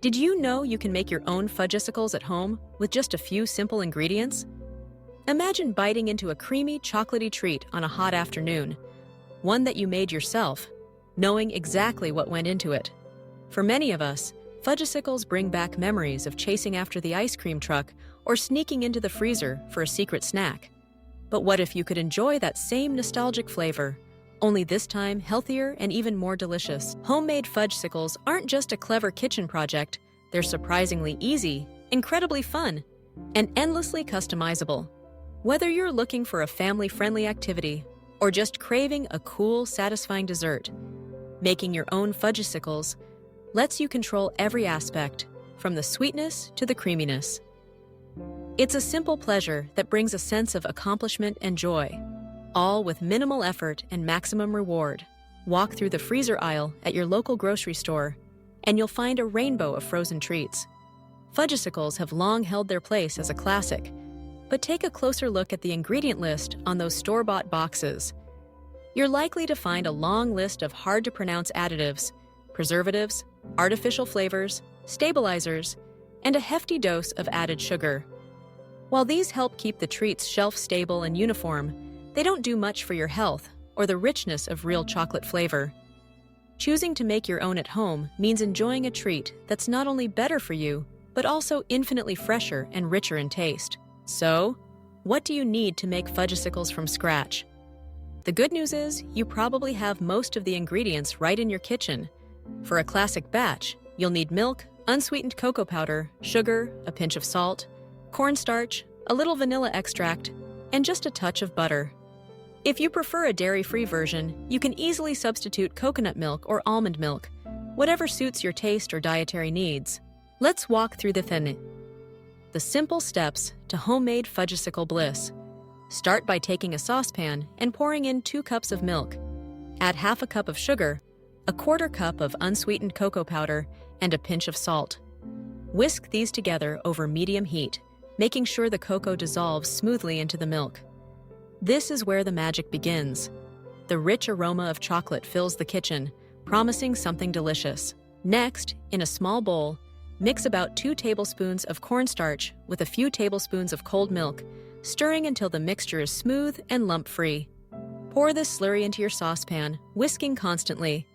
Did you know you can make your own Fudgesicles at home with just a few simple ingredients? Imagine biting into a creamy, chocolatey treat on a hot afternoon, one that you made yourself, knowing exactly what went into it. For many of us, Fudgesicles bring back memories of chasing after the ice cream truck or sneaking into the freezer for a secret snack. But what if you could enjoy that same nostalgic flavor, only this time healthier and even more delicious? Homemade Fudgesicles aren't just a clever kitchen project, they're surprisingly easy, incredibly fun, and endlessly customizable. Whether you're looking for a family-friendly activity or just craving a cool, satisfying dessert, making your own Fudgesicles lets you control every aspect, from the sweetness to the creaminess. It's a simple pleasure that brings a sense of accomplishment and joy, all with minimal effort and maximum reward. Walk through the freezer aisle at your local grocery store, and you'll find a rainbow of frozen treats. Fudgesicles have long held their place as a classic, but take a closer look at the ingredient list on those store-bought boxes. You're likely to find a long list of hard-to-pronounce additives, preservatives, artificial flavors, stabilizers, and a hefty dose of added sugar. While these help keep the treats shelf-stable and uniform, they don't do much for your health or the richness of real chocolate flavor. Choosing to make your own at home means enjoying a treat that's not only better for you, but also infinitely fresher and richer in taste. So, what do you need to make Fudgesicles from scratch? The good news is, you probably have most of the ingredients right in your kitchen. For a classic batch, you'll need milk, unsweetened cocoa powder, sugar, a pinch of salt, cornstarch, a little vanilla extract, and just a touch of butter. If you prefer a dairy-free version, you can easily substitute coconut milk or almond milk, whatever suits your taste or dietary needs. Let's walk through the simple steps to homemade Fudgesicle bliss. Start by taking a saucepan and pouring in 2 cups of milk. Add half a cup of sugar, a 1/4 cup of unsweetened cocoa powder, and a pinch of salt. Whisk these together over medium heat, making sure the cocoa dissolves smoothly into the milk. This is where the magic begins. The rich aroma of chocolate fills the kitchen, promising something delicious. Next, in a small bowl, mix about 2 tablespoons of cornstarch with a few tablespoons of cold milk, stirring until the mixture is smooth and lump-free. Pour this slurry into your saucepan, whisking constantly.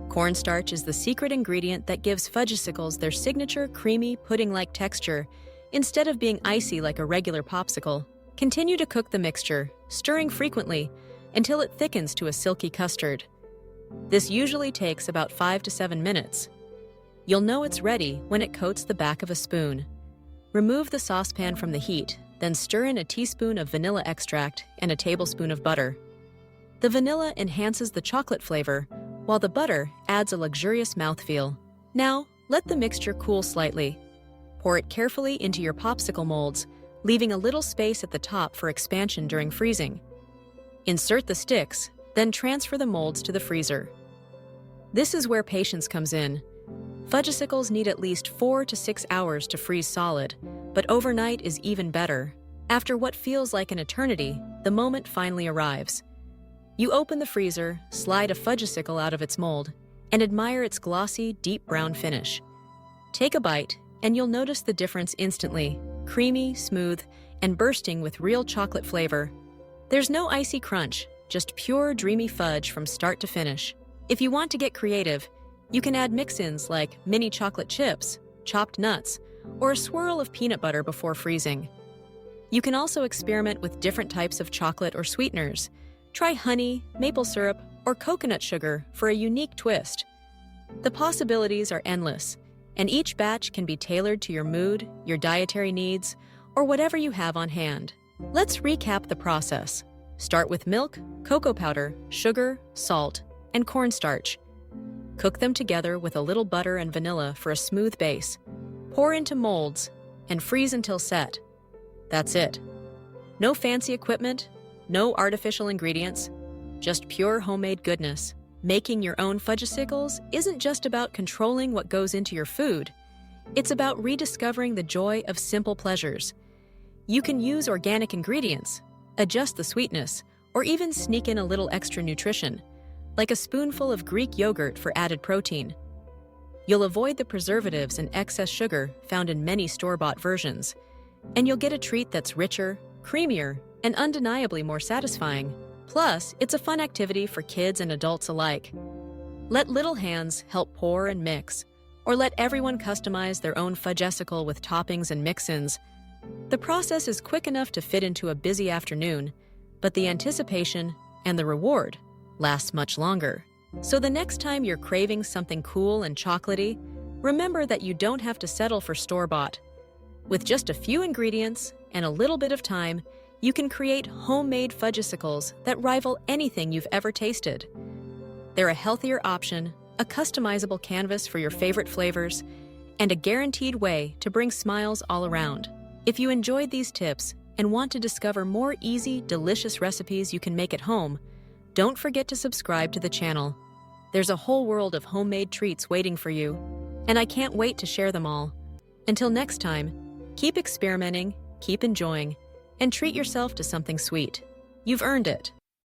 Cornstarch is the secret ingredient that gives Fudgesicles their signature creamy, pudding-like texture, instead of being icy like a regular popsicle. Continue to cook the mixture, stirring frequently, until it thickens to a silky custard. This usually takes about 5 to 7 minutes. You'll know it's ready when it coats the back of a spoon. Remove the saucepan from the heat, then stir in a teaspoon of vanilla extract and a tablespoon of butter. The vanilla enhances the chocolate flavor, while the butter adds a luxurious mouthfeel. Now, let the mixture cool slightly. Pour it carefully into your popsicle molds, leaving a little space at the top for expansion during freezing. Insert the sticks, then transfer the molds to the freezer. This is where patience comes in. Fudgesicles need at least 4 to 6 hours to freeze solid, but overnight is even better. After what feels like an eternity, the moment finally arrives. You open the freezer, slide a Fudgesicle out of its mold, and admire its glossy, deep brown finish. Take a bite, and you'll notice the difference instantly: creamy, smooth, and bursting with real chocolate flavor. There's no icy crunch, just pure, dreamy fudge from start to finish. If you want to get creative, you can add mix-ins like mini chocolate chips, chopped nuts, or a swirl of peanut butter before freezing. You can also experiment with different types of chocolate or sweeteners. Try honey, maple syrup, or coconut sugar for a unique twist. The possibilities are endless, and each batch can be tailored to your mood, your dietary needs, or whatever you have on hand. Let's recap the process. Start with milk, cocoa powder, sugar, salt, and cornstarch. Cook them together with a little butter and vanilla for a smooth base. Pour into molds and freeze until set. That's it. No fancy equipment, no artificial ingredients, just pure homemade goodness. Making your own Fudgesicles isn't just about controlling what goes into your food. It's about rediscovering the joy of simple pleasures. You can use organic ingredients, adjust the sweetness, or even sneak in a little extra nutrition, like a spoonful of Greek yogurt for added protein. You'll avoid the preservatives and excess sugar found in many store-bought versions, and you'll get a treat that's richer, creamier, and undeniably more satisfying. Plus, it's a fun activity for kids and adults alike. Let little hands help pour and mix, or let everyone customize their own Fudgesicle with toppings and mix-ins. The process is quick enough to fit into a busy afternoon, but the anticipation and the reward lasts much longer. So the next time you're craving something cool and chocolatey, remember that you don't have to settle for store-bought. With just a few ingredients and a little bit of time, you can create homemade Fudgesicles that rival anything you've ever tasted. They're a healthier option, a customizable canvas for your favorite flavors, and a guaranteed way to bring smiles all around. If you enjoyed these tips and want to discover more easy, delicious recipes you can make at home, don't forget to subscribe to the channel. There's a whole world of homemade treats waiting for you, and I can't wait to share them all. Until next time, keep experimenting, keep enjoying, and treat yourself to something sweet. You've earned it.